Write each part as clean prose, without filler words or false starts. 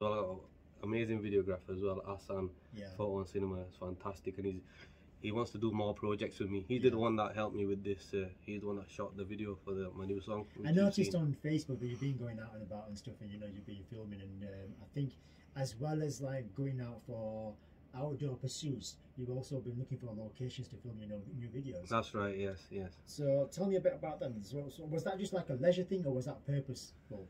Well, amazing videographer as well, Hassan. Yeah. Photo and cinema is fantastic, and he wants to do more projects with me. He did the one that helped me with this. He's the one that shot the video for my new song. I noticed on Facebook that you've been going out and about and stuff, and you've been filming, and I think as well as like going out for outdoor pursuits, you've also been looking for locations to film new videos. That's right. Yes, yes. So tell me a bit about them. So was that just like a leisure thing, or was that purposeful?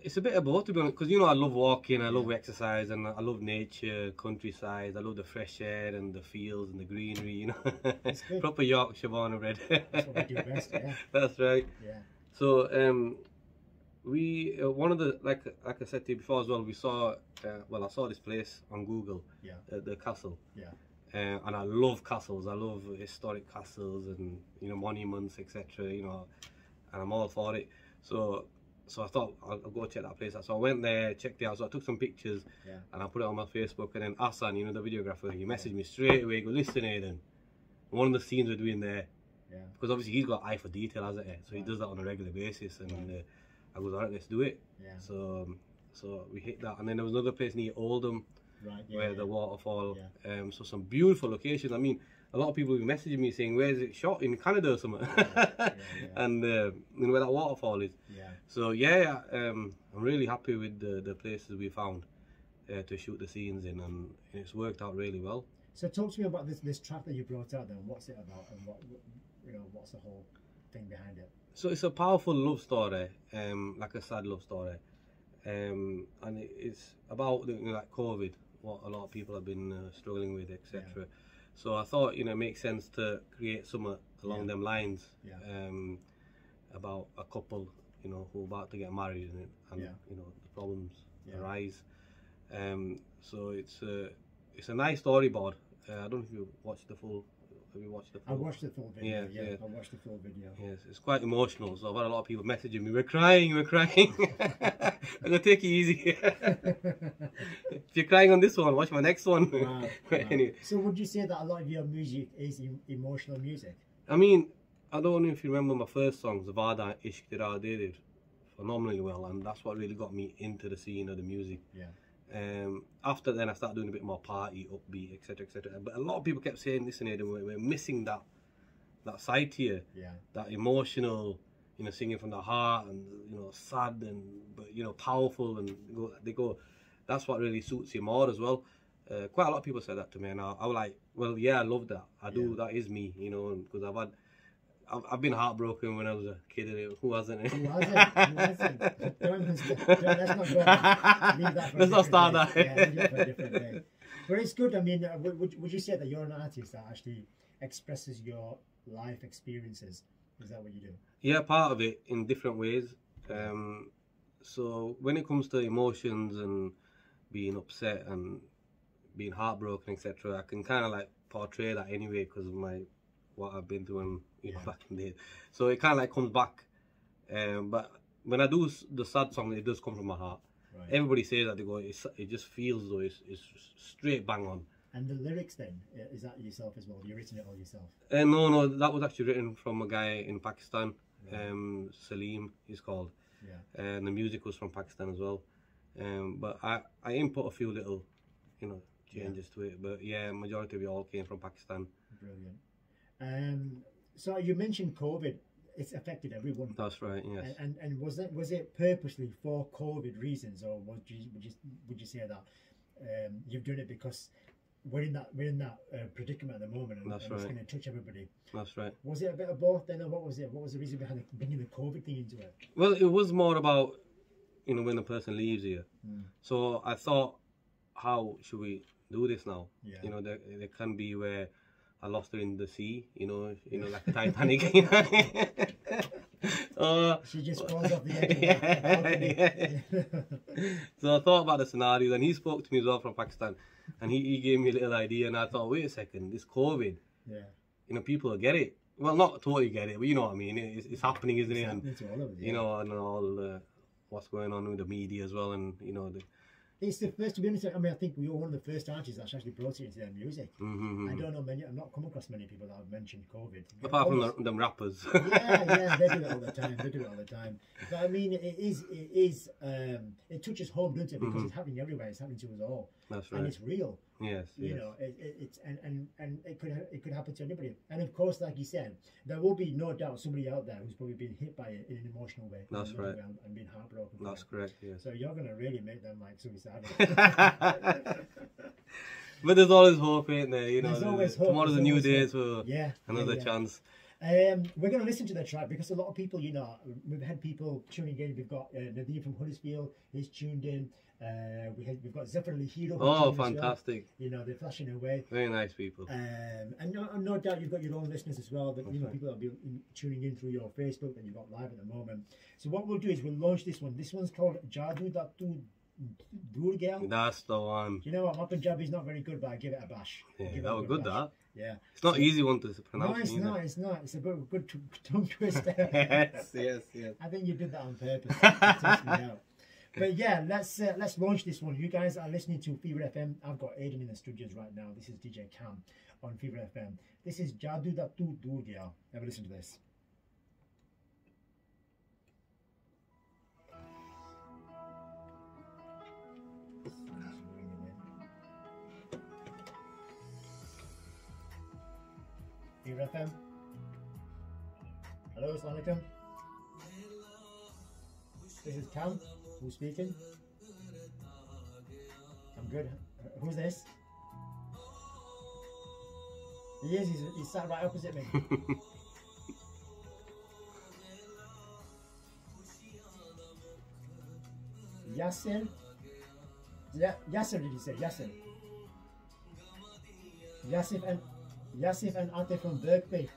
It's a bit of both, to be honest, because I love walking, I love exercise, and I love nature, countryside. I love the fresh air and the fields and the greenery. Proper Yorkshire born and bred. That's what we do best. Yeah. That's right. Yeah. So we one of the like I said to you before as well, we saw I saw this place on Google. Yeah. The castle. Yeah. And I love castles. I love historic castles and monuments, etc. And I'm all for it. So I thought I'll go check that place out. So I went there, checked it out. So I took some pictures, and I put it on my Facebook. And then Hassan, the videographer, he messaged me straight away. He goes, "Listen, Aidan, one of the scenes we're doing there, because obviously he's got eye for detail, hasn't he? So he does that on a regular basis." And I goes, "Alright, let's do it." Yeah. So we hit that, and then there was another place near Oldham, where the waterfall. Yeah. So some beautiful locations. I mean, a lot of people have been messaging me saying, "Where is it shot? In Canada or something?" And where that waterfall is. Yeah. So I'm really happy with the places we found to shoot the scenes in, and it's worked out really well. So talk to me about this track that you brought out. Then what's it about, and what's the whole thing behind it? So it's a powerful love story, like a sad love story, and it's about like COVID, what a lot of people have been struggling with, etc. Yeah. So I thought it makes sense to create something along them lines, about a couple who are about to get married, and the problems arise. So it's a nice storyboard. I don't know if you watched the full. Have you watched the full? I watched the full video. Yeah. I watched the full video. Yes, it's quite emotional. So I've had a lot of people messaging me. We're crying. I'm gonna take it easy. If you're crying on this one, watch my next one. Wow. Anyway. So would you say that a lot of your music is emotional music? I mean, I don't know if you remember my first songs, Vada Ishq Tera, they did phenomenally well, and that's what really got me into the scene of the music. Yeah. After then I started doing a bit more party, upbeat, etc, etc. But a lot of people kept saying, "Listen, Aidan, we're missing that side to you, that emotional, singing from the heart, and sad but powerful, and they go. That's what really suits you more as well." Quite a lot of people said that to me, and I was like, "Well, yeah, I love that. I do. That is me, because I've been heartbroken when I was a kid. Who hasn't? Who hasn't? Let's not start that. Yeah, leave it for a different day. But it's good. I mean, would you say that you're an artist that actually expresses your life experiences? Is that what you do? Yeah, part of it in different ways. So when it comes to emotions and being upset and being heartbroken, etc., I can kind of like portray that anyway because of what I've been through and back in the day. So it kind of like comes back. But when I do the sad song, it does come from my heart. Right. Everybody says that, they go, it just feels though it's straight bang on. And the lyrics then, is that yourself as well? Have you written it all yourself? No, that was actually written from a guy in Pakistan, Salim he's called. Yeah. And the music was from Pakistan as well. But I input a few little, changes to it. But yeah, majority of it all came from Pakistan. Brilliant. So you mentioned COVID. It's affected everyone. That's right. Yes. And was it purposely for COVID reasons, or would you say that you've done it because we're in that predicament at the moment, and it's going to touch everybody? That's right. Was it a bit of both then, or what was it? What was the reason behind bringing the COVID thing into it? Well, it was more about when the person leaves here. So I thought, how should we do this now? Yeah. There can be where I lost her in the sea, like Titanic. She just falls off the edge. So I thought about the scenario, and he spoke to me as well from Pakistan, and he gave me a little idea, and I thought, wait a second, this COVID, people will get it. Well, not totally get it, but you know what I mean. It's happening, isn't it? And to all of it, and all what's going on with the media as well, and It's the first, to be honest. I mean, I think we were one of the first artists that's actually brought it into their music. I don't know many. I've not come across many people that have mentioned COVID. Apart from them rappers. Yeah, they do it all the time. They do it all the time. But I mean, it touches home, doesn't it? Because it's happening everywhere. It's happening to us all. That's right. And it's real. Yes. You know, it's and it could happen to anybody. And of course, like you said, there will be no doubt somebody out there who's probably been hit by it in an emotional way. That's right. And been heartbroken. That's correct. Yes. So you're gonna really make them like suicidal. But there's always hope, ain't there? You know, there's always hope. Tomorrow's a new day, so another yeah. chance. We're going to listen to the track because a lot of people, you know, we've had people tuning in. We've got Nadeem from Huddersfield, he's tuned in. We've got Zephyr and Hero. Oh, fantastic! Well. You know, they're flashing away. Very nice people. And no doubt you've got your own listeners as well. That, you know, people that will be tuning in through your Facebook that you've got live at the moment. So what we'll do is we'll launch this one. This one's called Jado Gaya. That's the one. You know what? My Punjabi's not very good, but I give it a bash. Yeah, that was good. Bash. That. Yeah. It's not easy one to pronounce. No, it's not. It's not. It's a good tongue twister. yes. I think you did that on purpose to test me out. But yeah, let's launch this one. You guys are listening to Fever FM. I've got Aidan in the studios right now. This is DJ Cam on Fever FM. This is Jado Gaya. Have a listen to this. Fever FM. Hello, Assalamu alaikum. This is Cam. Who's speaking? I'm good. Who's this? He is. He's sat right opposite me. Yasser. Yasser, did you say? Yasser. Yasif and Ate from Berkeley.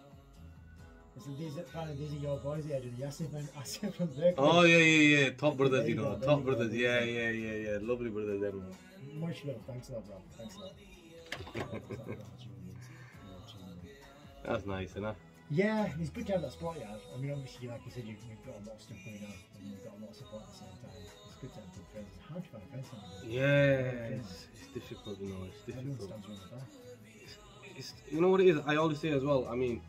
These are your boys here, Yasif and Asif from Berkeley. Oh yeah. Top brothers, you know. Top brothers. Yeah. Lovely brothers, them. Much love. Thanks a lot, bro. Thanks a lot. That's nice, enough. Yeah, it's good to have that support, yeah. I mean, obviously, like you said, you've got a lot of stuff going on, and you've got a lot of support at the same time. It's good to have good friends. It's hard to find friends nowadays. Yeah, it's difficult, you know. It's difficult. Everyone stands around the back. You know what it is, I always say as well, I mean,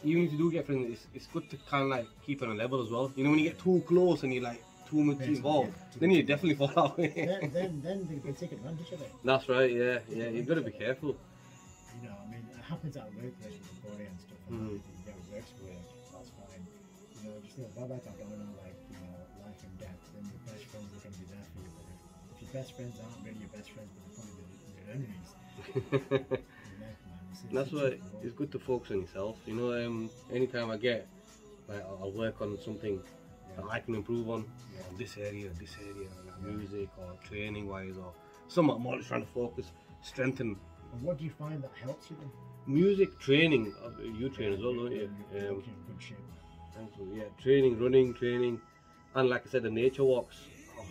even if you do get friends, it's good to kind of like keep it on a level as well. You know, when you get too close and you're like too much involved, then you definitely fall out. then they take advantage of it. That's right, yeah, you've got to be careful. You know, I mean, it happens at workplace with Korea and stuff, and you get works work, that's fine. You know, just think about that, I don't know, like, you know, life and death, then your best friends are going to be there for you, but if your best friends aren't really your best friends, but they're probably your enemies. That's why it's good to focus on yourself. You know, anytime I get, like, I'll work on something that I can improve on, this area, like music or training wise or something. I'm always trying to focus, strengthen. And what do you find that helps you then? Music, training. You train as well, don't you? Good shape. Thank you. Yeah, training, running, and like I said, the nature walks. Oh,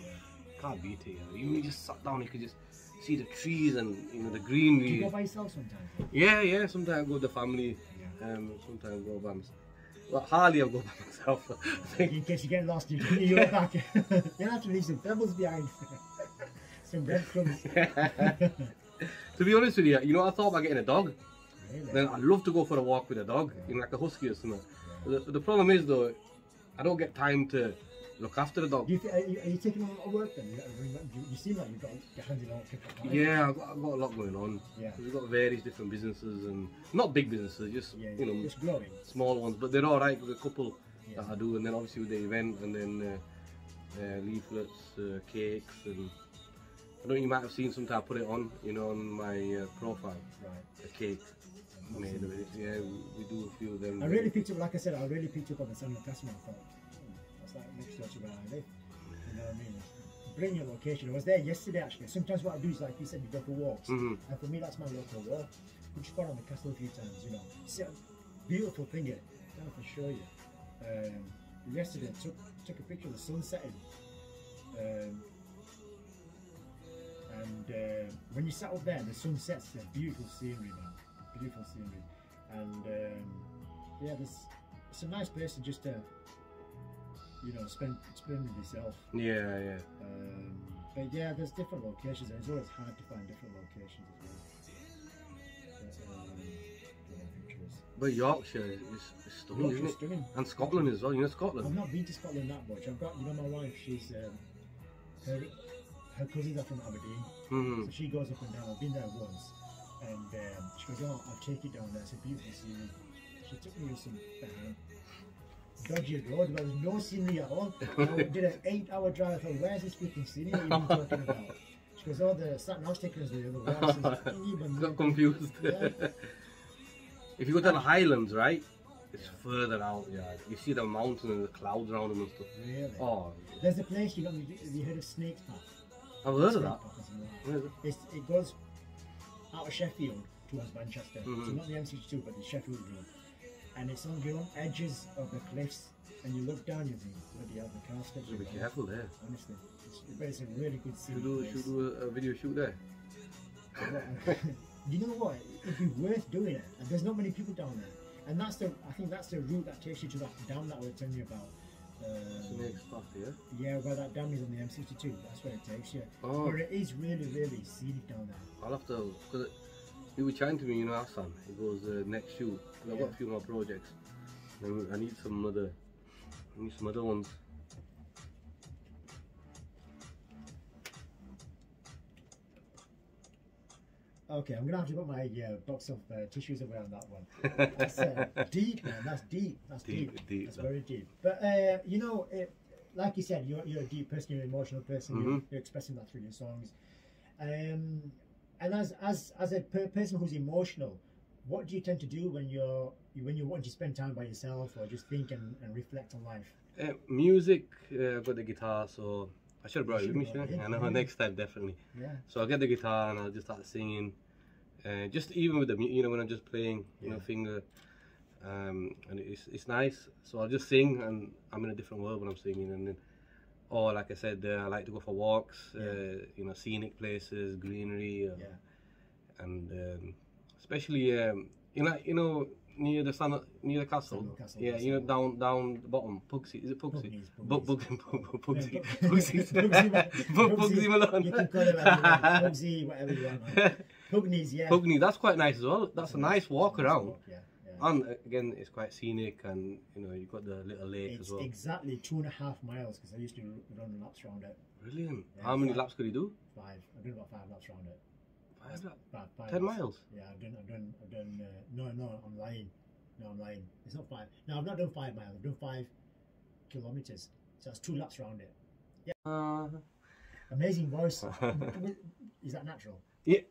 can't beat it. You know, you just sat down, you could just see the trees and, you know, the greenery. Do you go by yourself sometimes? Yeah. Sometimes I go with the family. Sometimes I go by myself. Well, hardly I go by myself. In case you get lost, you go back. You'll have to leave some pebbles behind. Some breadcrumbs. To be honest with you, you know, I thought about getting a dog. Really? Then I'd love to go for a walk with a dog, you know, like a husky or something. The problem is though, I don't get time to look after the dog. Are you taking on a lot of work then? You seem like you've got your hands in a lot of different. Yeah, I've got a lot going on. Yeah. We've got various different businesses, and not big businesses, just you know, just growing. Small ones, but they're all right. There's a couple that I do, and then obviously with the event, and then leaflets, cakes, and I know you might have seen sometimes I put it on, you know, on my profile. Right. A cake made of it. Yeah, we do a few of them. I really picked up, like I said, I really picked up on the San customer. I thought, that's like next door to where I live. You know what I mean? Bring your location. I was there yesterday actually. Sometimes what I do is, like you said, you go for walks, and for me that's my local walk. We just gone on the castle a few times, you know. It's a beautiful thing here. I can show you. Yesterday took a picture of the sun setting. And when you sat up there, the sun sets. It's a beautiful scenery, man. Beautiful scenery. And yeah, it's a nice place to just you know, spend with yourself. Yeah. But yeah, there's different locations, and it's always hard to find different locations as well. But Yorkshire is stunning, isn't it? Stunning. And Scotland as well. You know Scotland? I've not been to Scotland that much. I've got, you know, my wife. She's her cousins are from Aberdeen, so she goes up and down. I've been there once, and she goes, "Oh, I'll take you down there. It's a beautiful scenery." She took me to some dodgy road where there's no scenery at all. I did an 8-hour drive. I thought, where's this freaking scenery you've been talking about? She goes, "Oh, the sat nav's taking us the other way." I said, got confused. Yeah. If you go to the Highlands, right, it's further out. Yeah, you see the mountains and the clouds around them and stuff. Really? Oh, there's a place, you know, have you heard of Snake's Path? I've heard of that. It goes out of Sheffield towards Manchester. So not the M62, but the Sheffield road. And it's on the edges of the cliffs, and you look down, you think, bloody hell, the car steps. Be careful there. Honestly, it's a really good scene. Should do a video shoot there. You know what? It'd be worth doing it. And there's not many people down there, and I think that's the route that takes you to that dam that I was telling you about. Snake's Path, yeah. Yeah, where that dam is on the M62. That's where it takes you. Oh. But it is really, really scenic down there. I'll have to, because he was chatting to me, you know, Hassan. He goes, next shoot. I've got a few more projects. And I need some other ones. Okay, I'm gonna have to put my box of tissues away on that one. That's deep, man. That's deep. That's deep. That's very deep. But you know, like you said, you're a deep person. You're an emotional person. You're expressing that through your songs. And as a person who's emotional, what do you tend to do when you want to spend time by yourself or just think and reflect on life? Music. I've got the guitar, so I should have brought it with me, shouldn't I? I know, next time definitely. Yeah. So I'll get the guitar and I'll just start singing. Just even with the, you know, when I'm just playing, you know, finger, and it's nice. So I'll just sing, and I'm in a different world when I'm singing. And then, or like I said, I like to go for walks, you know, scenic places, greenery, and especially you know, near the castle. Yeah, you know, down the bottom. Pugsy, is it Pugsy? Pugsy. Pugsy Malone. You can call it Pugsy, whatever you want. Pugneys, yeah. Pugneys, that's quite nice as well. That's a nice walk around. Yeah. And again, it's quite scenic, and you know, you've got the little lake as well. It's exactly 2.5 miles because I used to run laps around it. Brilliant. Yeah, how many laps could you do? 5. I've done about 5 laps around it. 5 10 miles? Yeah, I've done. No, I'm lying. No, I'm lying. It's not 5. No, I've not done 5 miles. I've done 5 kilometers. So that's 2 laps around it. Yeah. Amazing voice. Is that natural? Yeah.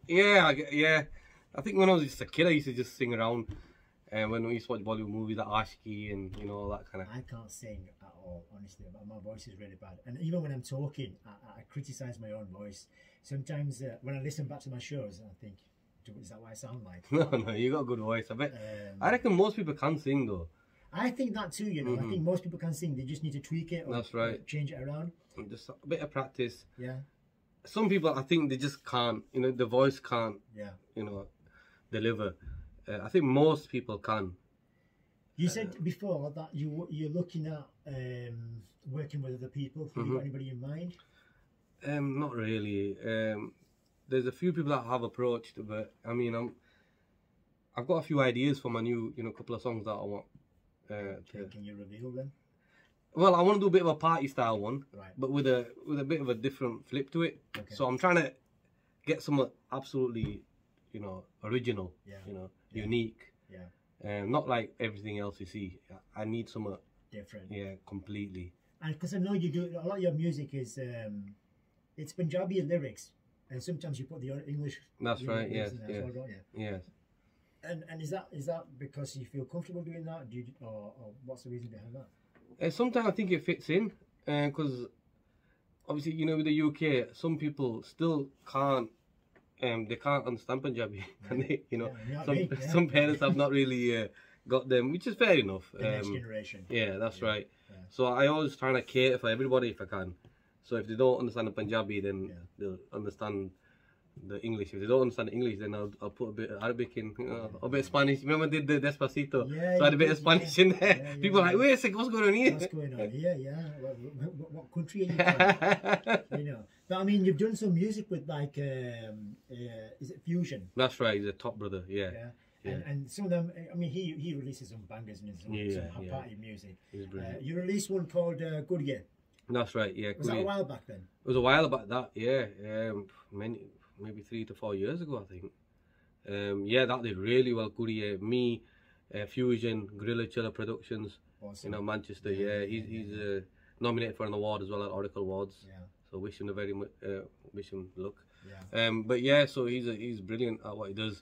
I think when I was just a kid, I used to just sing around. And when we used to watch Bollywood movies like Ashki and you know all that kind of. I can't sing at all, honestly. My voice is really bad, and even when I'm talking, I criticize my own voice. Sometimes when I listen back to my shows, I think, is that what I sound like? No, you got a good voice. I bet. I reckon most people can sing though. I think that too. You know, I think most people can sing. They just need to tweak it. Or, that's right. Or change it around. And just a bit of practice. Yeah. Some people, I think, they just can't. You know, the voice can't. Yeah. You know, deliver. I think most people can. You said before that you're looking at working with other people. Have you got anybody in mind? Not really. There's a few people that have approached, but I mean, I've got a few ideas for my new, you know, couple of songs that I want. Can you reveal them? Well, I want to do a bit of a party style one, right, but with a bit of a different flip to it. Okay. So I'm trying to get some absolutely, you know, original, you know, unique. Yeah. Not like everything else you see. I need some different. Yeah, completely. And because I know you do a lot of your music is it's Punjabi lyrics, and sometimes you put the English. That's right. Yes. As well, don't you? Yes. And is that because you feel comfortable doing that? Do you, or what's the reason behind that? Sometimes I think it fits in, because obviously, you know, with the UK, some people still can't. They can't understand Punjabi, can they? You know, some parents have not really got them, which is fair enough. The next generation. Yeah, that's right. Yeah. So I always try to cater for everybody if I can. So if they don't understand the Punjabi, then they'll understand the English. If they don't understand the English, then I'll put a bit of Arabic in, you know, a bit of Spanish. Remember I did the Despacito? Yeah, so I had a bit of Spanish in there. People are like, wait a second, what's going on here? What's going on here? Yeah. What country are you from? You know. But I mean, you've done some music with like, is it Fusion? That's right. He's a top brother. Yeah. And some of them, I mean, he releases some bangers and some party music. He's brilliant. You released one called Good Year. That's right. Yeah. Was that a while back then? It was a while back. That maybe 3 to 4 years ago, I think. Yeah, that did really well. Good Year. Me, Fusion, Gorilla Chiller Productions. Awesome. You know, Manchester. Yeah, he's nominated for an award as well at Oracle Awards. Yeah. So wish him wish him luck. Yeah. But yeah, so he's brilliant at what he does.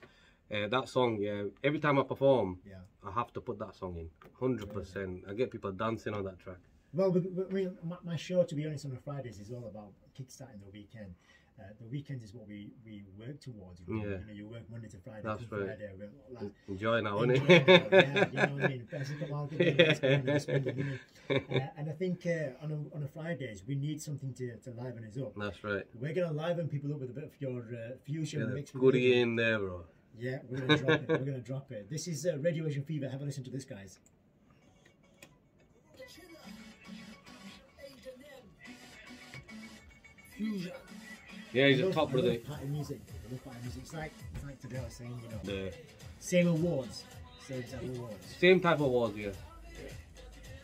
That song, every time I perform, I have to put that song in, 100%. I get people dancing on that track. Well, I mean, my show, to be honest, on the Fridays is all about kickstarting the weekend. The weekend is what we work towards. You know, you work Monday to Friday. That's right. Friday, like, enjoy now, isn't it? Yeah, you know what I mean. And I think on a Fridays we need something to liven us up. That's right. We're gonna liven people up with a bit of your fusion mix. Goodie in there, bro. Yeah, we're gonna drop it. We're gonna drop it. This is Radio Asian Fever. Have a listen to this, guys. Fusion. Yeah, he's a top brother. I love party music. It's like today I was saying, you know, same awards, same type of awards. Same type of awards, yeah.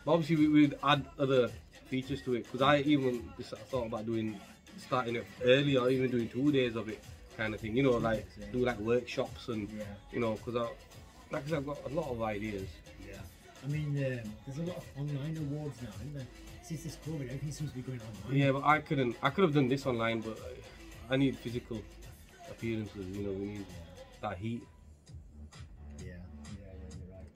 But obviously we'd add other features to it, because I even thought about starting it early, or even doing 2 days of it, kind of thing. You know, like do like workshops and you know, because like I said, I've got a lot of ideas. Yeah. I mean, there's a lot of online awards now, isn't there? Since this COVID, everything seems to be going online. Yeah, but I could have done this online, but I need physical appearances. You know, we need that heat. Yeah, you're right.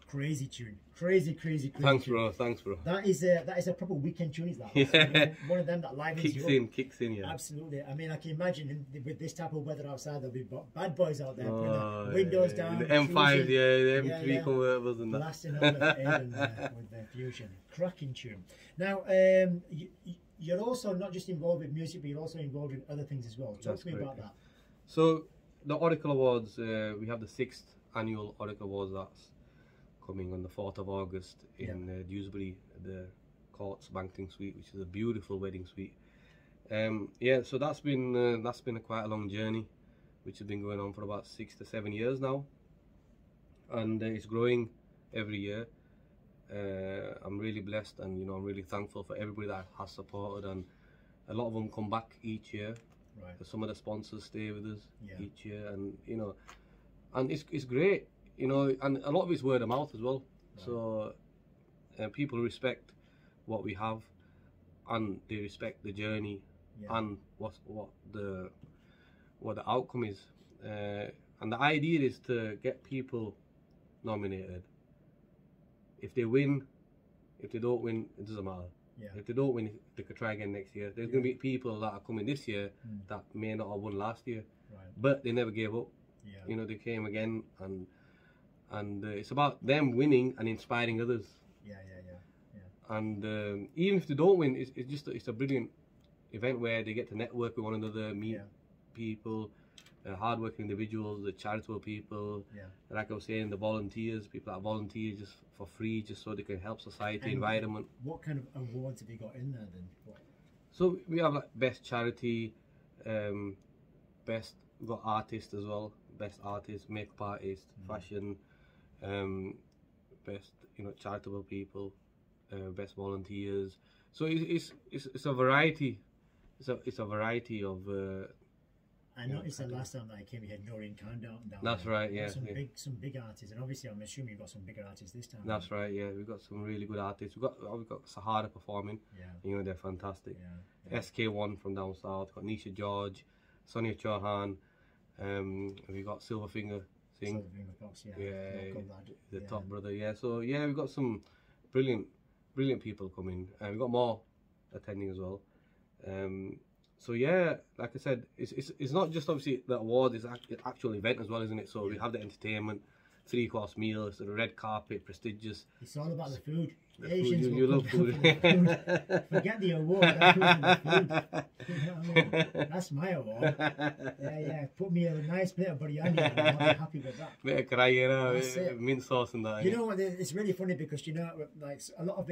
Crazy tune, crazy Thanks, tune. bro. Thanks, bro. That is a proper weekend tune, is that? Yeah. One of them that livens you up. Kicks in, yeah. Absolutely. I mean, I can imagine with this type of weather outside, there'll be bad boys out there putting the windows down. The M5, the M3 convertibles and that. Blasting on the Aidan with their Fusion. Cracking tune. Now, you're also not just involved with music, but you're also involved in other things as well. Talk to me about that. So, the Oracle Awards, we have the 6th annual Oracle Awards that's coming on the 4th of August in Dewsbury, the Courts Banqueting Suite, which is a beautiful wedding suite. So that's been quite a long journey, which has been going on for about 6 to 7 years now, and it's growing every year. I'm really blessed, and you know, I'm really thankful for everybody that has supported, and a lot of them come back each year. Right. Some of the sponsors stay with us each year, and you know, and it's great. You know, and a lot of it's word of mouth as well. Right. So people respect what we have, and they respect the journey and what the outcome is. And the idea is to get people nominated. If they win, if they don't win, it doesn't matter. Yeah. If they don't win, they could try again next year. There's going to be people that are coming this year that may not have won last year, but they never gave up. Yeah. You know, they came again, and it's about them winning and inspiring others. Yeah. And even if they don't win, it's a brilliant event where they get to network with one another, meet people, hardworking individuals, the charitable people. Yeah. Like I was saying, the volunteers, people that volunteer just for free, just so they can help society, environment. What kind of awards have you got in there then? So we have like best charity, we've got artist as well, best artist, makeup artist, fashion, best charitable people, best volunteers. So it's a variety. It's a variety of. I noticed the last time that I came, you had Noreen Khan down. That's right, yeah. Some big artists, and obviously I'm assuming you've got some bigger artists this time. That's right, yeah. We've got some really good artists. We've got Sahara performing. Yeah. You know, they're fantastic. Yeah. SK1 from down south. We've got Nisha George, Sonia Chauhan. We've got Silverfinger Singh. Silverfinger Fox, the top brother. Yeah. So yeah, we've got some brilliant people coming, and we've got more attending as well. So yeah, like I said, it's not just obviously the award, it's an actual event as well, isn't it? So we have the entertainment, 3-course meals, the red carpet, prestigious. It's all about the food. Asians you love food. Forget the award. That's the food. You know what I mean? That's my award. Yeah. Put me a nice plate of biryani and I'll be happy with that. Bit of curry, you know, That's it. mint sauce and that. You know what? It's really funny because you know, like a lot of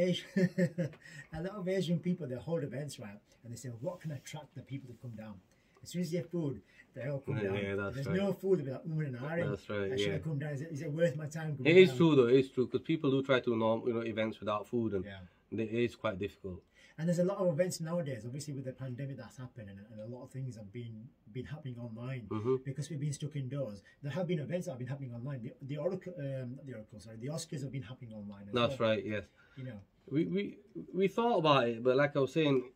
Asian people, they hold events, right, and they say, "What can attract the people to come down?" As soon as you have food, they all come down. Yeah, that's There's right. no food, they'll be like, and ahhing. That's right. I should have come down. Is it worth my time? It is true though. It is true because people do try to events without food, and it is quite difficult. And there's a lot of events nowadays, obviously with the pandemic that's happened, and a lot of things have been happening online because we've been stuck indoors. There have been events that have been happening online. The Oscars have been happening online. That's right. Yes. You know, we thought about it, but like I was saying,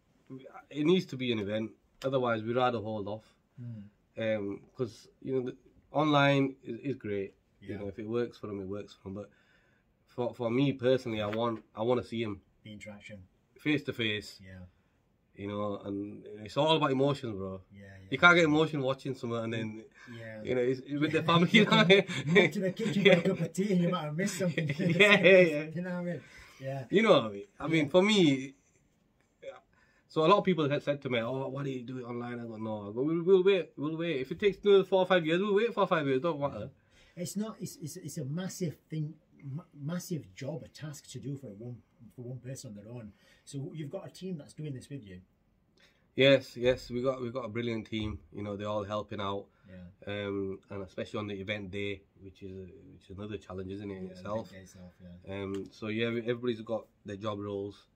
it needs to be an event. Otherwise, we'd rather hold off. Because online is great. You know, if it works for them, it works for them. But for me personally, I want to see them. The interaction. Face to face. Yeah. You know, and it's all about emotions, bro. Yeah. You can't get emotion watching someone and then, you know, it's with the family. You went to the kitchen for a cup of tea and you might have missed something. Yeah. You know what I mean? Yeah. You know what I mean? I mean, for me, so a lot of people had said to me, "Oh, why do you do it online?" I go, "No, but we'll wait. We'll wait. If it takes 4 or 5 years, we'll wait for 5 years. Don't matter." It's not. It's a massive thing, massive job, a task to do for one person on their own. So you've got a team that's doing this with you. Yes, we got a brilliant team. You know, they're all helping out. Yeah. And especially on the event day, which is another challenge, isn't it in itself? So yeah, everybody's got their job roles.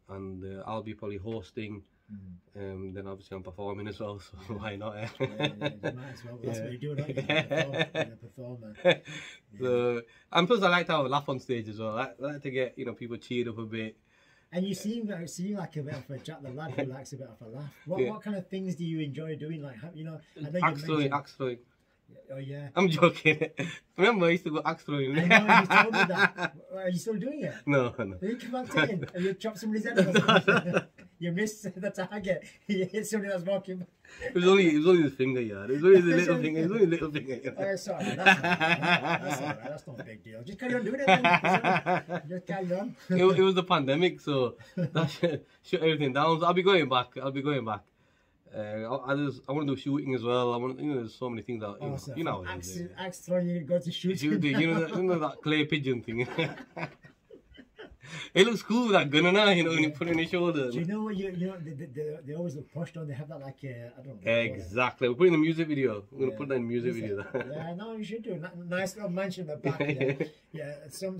And I'll be probably hosting. Then obviously I'm performing as well, so why not? You might as well. That's what you do, don't you? You're a performer. So, and plus I like to have a laugh on stage as well. I like to get people cheered up a bit. And you seem like a bit of a Jack the lad who likes a bit of a laugh. What kind of things do you enjoy doing? Like, I know axe throwing. Oh yeah. I'm joking. Remember, I used to go axe throwing. I know, you told me that. Are you still doing it? No. You come back in and you chop somebody's head off. You missed the target. You hit somebody that's walking. It was only the finger, yeah. It was only the little finger. It was only the little finger. You know? Oh, sorry. That's all right. That's not a big deal. Just carry on doing it then. Just carry on. It was the pandemic, so that shut everything down. So I'll be going back. I want to do shooting as well. I want, there's so many things that you know. Axe throwing, you go to shooting. You know that clay pigeon thing. It looks cool with that gun and when you put it in your shoulder. Do you know what they always look posh, don't they? Have that like I don't know. Exactly. We're putting a music video. We're gonna put that in music video. Yeah, no, you should do. Nice little mansion in the back. Yeah, some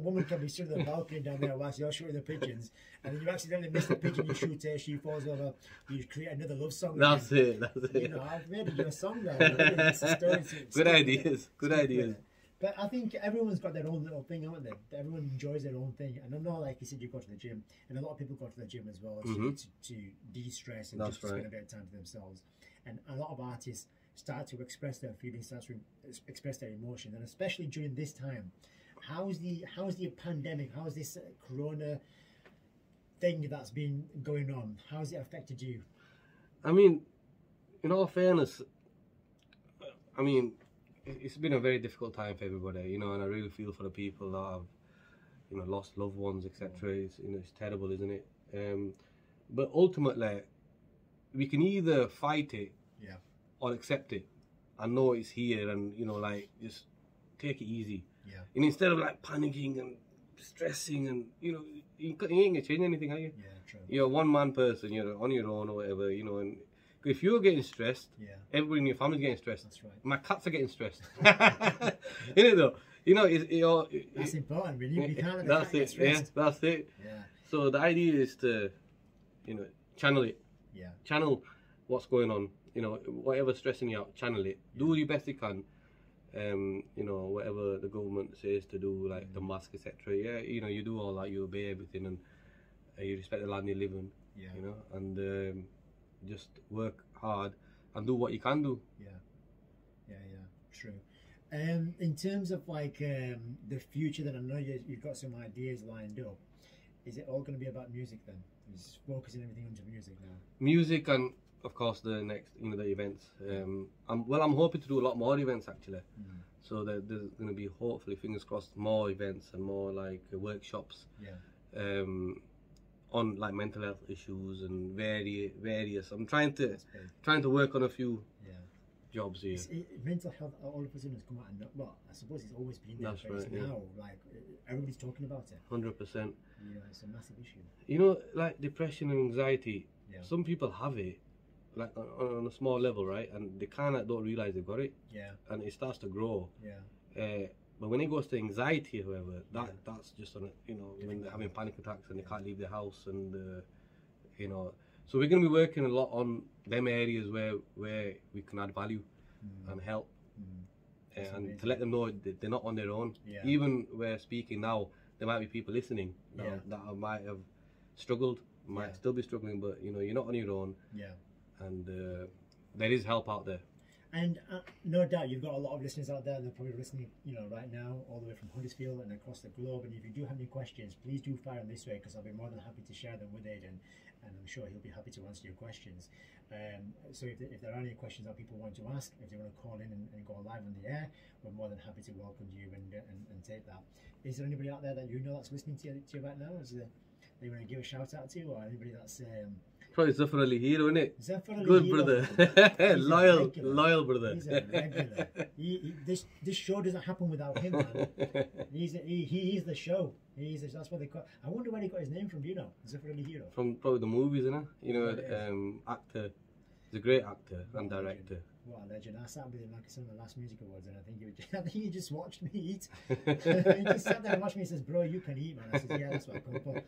woman can be sitting on the balcony down there whilst you're shooting the pigeons, and then you accidentally miss the pigeon. You shoot her, she falls over. You create another love song. That's it. You know, I've made you a song there. It's a story. Good ideas. But I think everyone's got their own little thing, haven't they? Everyone enjoys their own thing. And I know, like you said, you go to the gym, and a lot of people go to the gym as well to de-stress and just spend a bit of time to themselves. And a lot of artists start to express their feelings, start to express their emotions, and especially during this time. How's the pandemic? How's this corona thing that's been going on? How's it affected you? I mean, in all fairness, it's been a very difficult time for everybody, and I really feel for the people that have, lost loved ones, etc. It's terrible, isn't it? But ultimately, we can either fight it, or accept it, and know it's here, and just take it easy. Yeah. And instead of panicking and stressing, and you ain't gonna change anything, are you? Yeah, true. You're a one-man person, you're on your own or whatever, and if you're getting stressed, everybody in your family's getting stressed. That's right. My cats are getting stressed. Isn't it though? That's important, really. You can't that's it. Stressed. Yeah, that's it. Yeah. So the idea is to, channel it. Yeah. Channel what's going on. Whatever's stressing you out, channel it. Do your best you can. Whatever the government says to do, like the mask, etc. Yeah, you do all that. You obey everything, and you respect the land you live in. Yeah. And just work hard and do what you can do. Yeah, true. In terms of the future, then I know you've got some ideas lined up. Is it all going to be about music then? Is focusing everything onto music now? Music, and of course the next, the events. I'm hoping to do a lot more events actually. So there's going to be, hopefully, fingers crossed, more events and more like workshops. Yeah. On like mental health issues and various. I'm trying to work on a few jobs here. Mental health all of a sudden has come out, and well, I suppose it's always been there, That's but right, it's now like everybody's talking about it. 100%. Yeah, it's a massive issue. You know, like depression and anxiety. Some people have it, like on a small level, right? And they kind of don't realize they've got it. Yeah. And it starts to grow. Yeah. But when it goes to anxiety, however, that's just on a, when they're having panic attacks and they can't leave their house, and so we're going to be working a lot on them areas where we can add value and help, and to let them know that they're not on their own. Even we're speaking now, there might be people listening that might have struggled, might still be struggling, but you're not on your own. And there is help out there. And no doubt you've got a lot of listeners out there. They're probably listening, right now, all the way from Huddersfield and across the globe. And if you do have any questions, please do fire them this way, because I'll be more than happy to share them with Aidan, and I'm sure he'll be happy to answer your questions. So if there are any questions that people want to ask, if they want to call in and go live on the air, we're more than happy to welcome you and take that. Is there anybody out there that that's listening to you right now? Is there that you want to give a shout out to, or anybody that's probably Zafar Ali Hero, isn't it? Zafar Ali Good Hero. Brother. loyal brother. He's a regular. This show doesn't happen without him, man. He is the show. That's what they call. I wonder where he got his name from. Do you know? Zafar Ali Hero. From probably the movies, isn't it? Actor. He's a great actor and director. What a legend! I sat with him like some of the last music awards, and I think he just watched me eat. He just sat there and watched me and says, "Bro, you can eat, man." I said, "Yeah, that's what I come for." I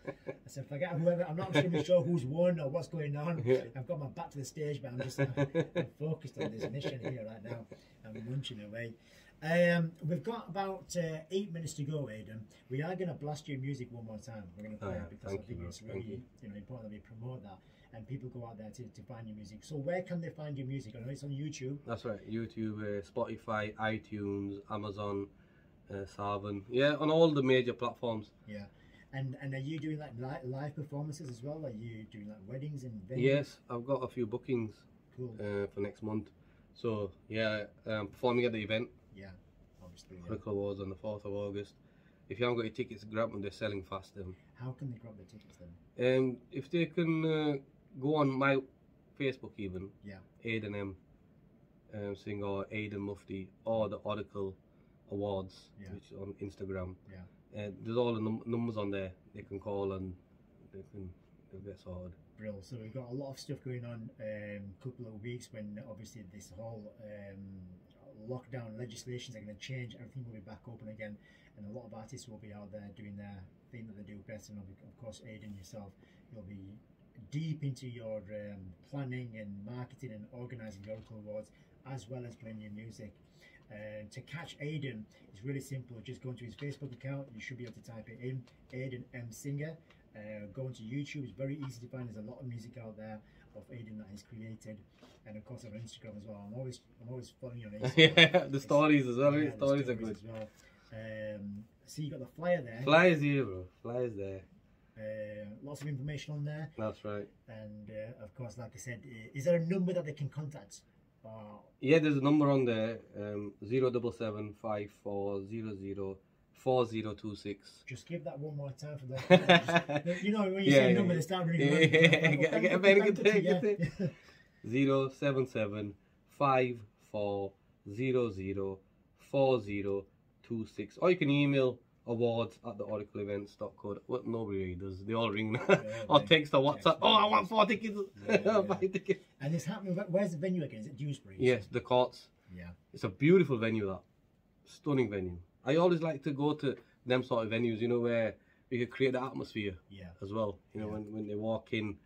said, "Forget whoever. I'm not really sure who's won or what's going on. I've got my back to the stage, but I'm focused on this mission here right now. I'm munching away." We've got about 8 minutes to go, Aidan. We are going to blast your music one more time. We're going to play it because I think it's really important that we promote that and people go out there to find your music. So where can they find your music? I know it's on YouTube. That's right, YouTube, Spotify, iTunes, Amazon, Savan. Yeah, on all the major platforms. Yeah. And are you doing like live performances as well? Are you doing like weddings and venues? Yes, I've got a few bookings for next month. So yeah, performing at the event. Yeah, obviously. Oracle Awards on the 4th of August. If you haven't got your tickets, grab them. They're selling fast. How can they grab the tickets then? If they can go on my Facebook even. Yeah. Aidan M. Sing, or Aidan Mufti, or the Oracle Awards, which is on Instagram. Yeah. There's all the numbers on there. They can call and they'll get sorted. Brilliant. So we've got a lot of stuff going on. Couple of weeks when obviously this whole lockdown legislations are going to change. Everything will be back open again, and a lot of artists will be out there doing their thing that they do best. And of course, Aidan yourself, you'll be deep into your planning and marketing and organising the Oracle Awards, as well as playing your music. To catch Aidan is really simple. Just go into his Facebook account. You should be able to type it in, Aidan M Singer. Go into YouTube. It's very easy to find. There's a lot of music out there of Aidan that he's created, and of course on Instagram as well. I'm always following you on Instagram. Yeah, the stories as well. Yeah, stories are good as well. See, you got the flyer there. Flyers here, bro. Flyers there. Lots of information on there. That's right. And of course, like I said, is there a number that they can contact? Yeah, there's a number on there, 077 5400 4026. Just give that one more time for the. You know when you say a number, they start running around. Get a pen, get it. 077 5400 4026. Or you can email awards@theoracleevents.co. What nobody really does. They all ring now. Or text or WhatsApp. Oh, I want 4 tickets. 5 tickets. And it's happening. Where's the venue again? Is it Dewsbury? Yes, the Courts. Yeah. It's a beautiful venue, that. Stunning venue. I always like to go to them sort of venues, where we could create the atmosphere as well. When they walk in,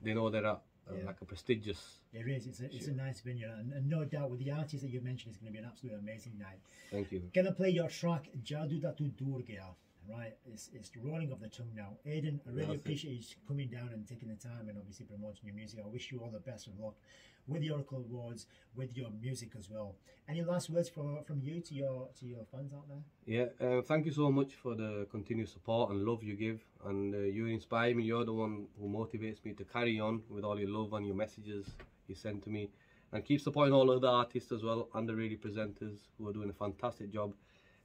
they know they're at like a prestigious. It is. It's a nice venue, and no doubt with the artists that you mentioned, it's going to be an absolutely amazing night. Thank you. Gonna play your track Jado da tu dur Gaya. Right, it's rolling off the tongue now. Aidan, I really appreciate you coming down and taking the time and obviously promoting your music. I wish you all the best of luck with the Oracle Awards, with your music as well. Any last words from you to your fans out there? Yeah, thank you so much for the continued support and love you give, and you inspire me. You're the one who motivates me to carry on with all your love and your messages you send to me. and keep supporting all of the artists as well and the radio presenters who are doing a fantastic job.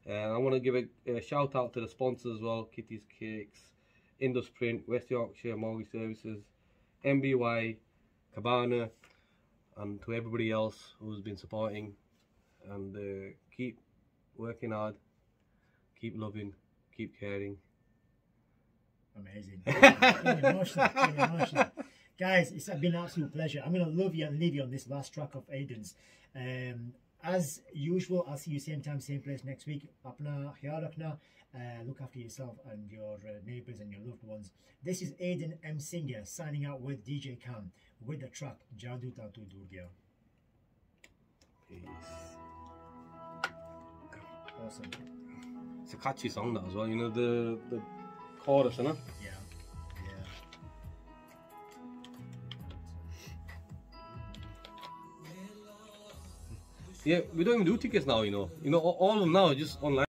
And I want to give a shout out to the sponsors as well: Kitty's Cakes, Indus Print, West Yorkshire Mortgage Services, MBY, Cabana, and to everybody else who's been supporting. And keep working hard, keep loving, keep caring. Amazing. Emotional. Guys, it's been an absolute pleasure. I'm going to love you and leave you on this last track of Aidan's. As usual, I'll see you same time, same place next week. Apna, khayal rakhna. Look after yourself and your neighbours and your loved ones. This is Aidan M. Singer signing out with DJ Cam with the track Jado Tatu Dur Gaya. Peace. Awesome. It's a catchy song that as well, you know, the chorus, isn't it? Yeah. Yeah, we don't even do tickets now, you know. You know, all of them now are just online.